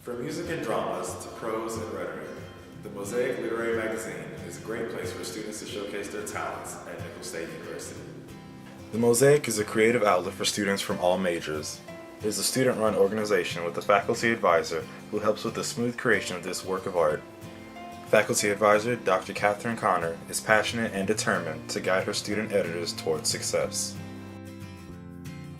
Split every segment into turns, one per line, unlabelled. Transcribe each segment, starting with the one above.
From music and dramas to prose and rhetoric, the Mosaic Literary Magazine is a great place for students to showcase their talents at Nicholls State University. The Mosaic is a creative outlet for students from all majors. It is a student-run organization with a faculty advisor who helps with the smooth creation of this work of art. Faculty advisor Dr. Catherine Connor is passionate and determined to guide her student editors towards success.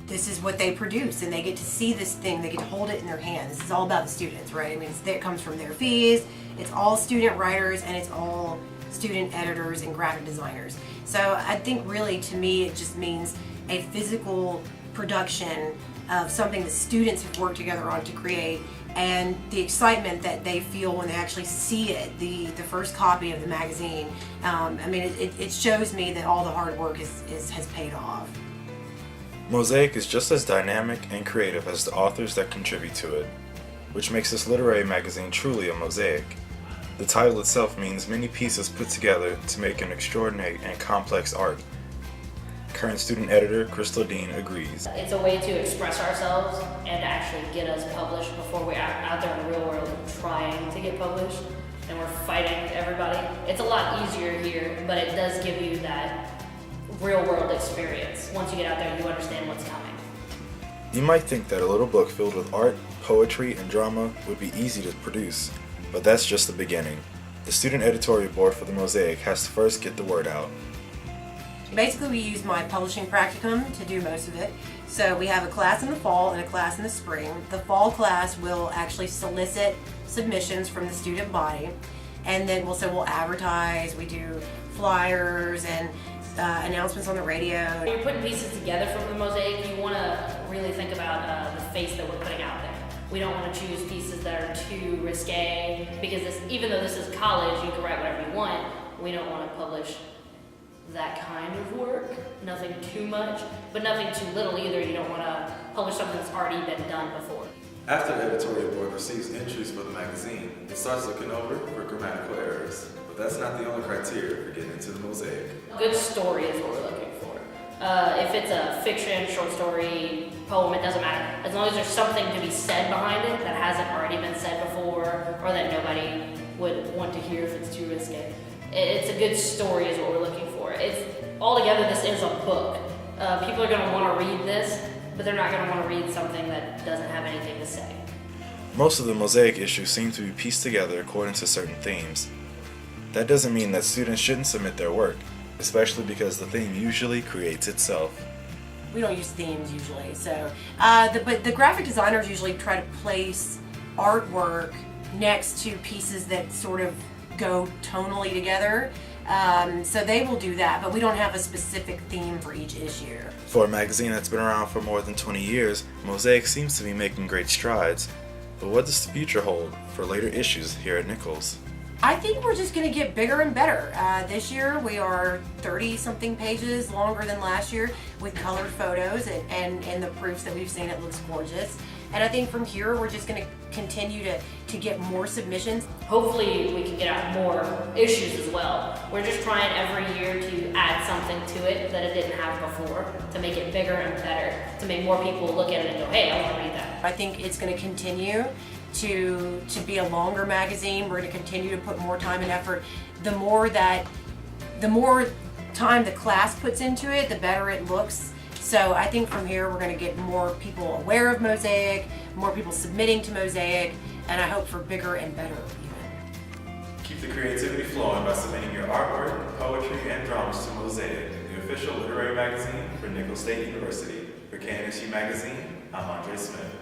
This is what they produce, and they get to see this thing, they get to hold it in their hands. This is all about the students, right? I mean, it comes from their fees, it's all student writers, and it's all student editors and graphic designers. So I think really, to me, it just means a physical production of something the students have worked together on to create, and the excitement that they feel when they actually see it, the first copy of the magazine. I mean, it shows me that all the hard work has paid off.
Mosaic is just as dynamic and creative as the authors that contribute to it, which makes this literary magazine truly a mosaic. The title itself means many pieces put together to make an extraordinary and complex art. Current student editor Crystal Dean agrees.
It's a way to express ourselves and to actually get us published before we're out there in the real world trying to get published and we're fighting everybody. It's a lot easier here, but it does give you that real world experience. Once you get out there, you understand what's coming.
You might think that a little book filled with art, poetry, and drama would be easy to produce, but that's just the beginning. The student editorial board for the Mosaic has to first get the word out.
Basically, we use my publishing practicum to do most of it. So we have a class in the fall and a class in the spring. The fall class will actually solicit submissions from the student body, and then we'll advertise, we do flyers and announcements on the radio.
When you're putting pieces together from the Mosaic, you want to really think about the face that we're putting out there. We don't want to choose pieces that are too risque, because even though this is college, you can write whatever you want. We don't want to publish that kind of work. Nothing too much, but nothing too little either. You don't want to publish something that's already been done before.
After the editorial board receives entries for the magazine, it starts looking over for grammatical errors. But that's not the only criteria for getting into the Mosaic.
A good story is what we're looking for. If it's a fiction, short story, poem, it doesn't matter. As long as there's something to be said behind it that hasn't already been said before, or that nobody would want to hear if it's too risque. It's a good story is what we're looking for. Altogether, this is a book. People are going to want to read this, but they're not going to want to read something that doesn't have anything to say.
Most of the Mosaic issues seem to be pieced together according to certain themes. That doesn't mean that students shouldn't submit their work, especially because the theme usually creates itself.
We don't use themes usually, so but the graphic designers usually try to place artwork next to pieces that sort of go tonally together. So they will do that, but we don't have a specific theme for each issue.
For a magazine that's been around for more than 20 years, Mosaic seems to be making great strides. But what does the future hold for later issues here at Nicholls?
I think we're just going to get bigger and better. This year we are 30-something pages longer than last year with colored photos and the proofs that we've seen. It looks gorgeous. And I think from here we're just going to continue to get more submissions.
Hopefully we can get out more issues as well. We're just trying every year to add something to it that it didn't have before, to make it bigger and better, to make more people look at it and go, hey, I want to read that.
I think it's going to continue to be a longer magazine. We're going to continue to put more time and effort. The more time the class puts into it, the better it looks. So I think from here we're going to get more people aware of Mosaic, more people submitting to Mosaic, and I hope for bigger and better even.
Keep the creativity flowing by submitting your artwork, poetry, and dramas to Mosaic, the official literary magazine for Nicholls State University. For KNSU Magazine, I'm Andre Smith.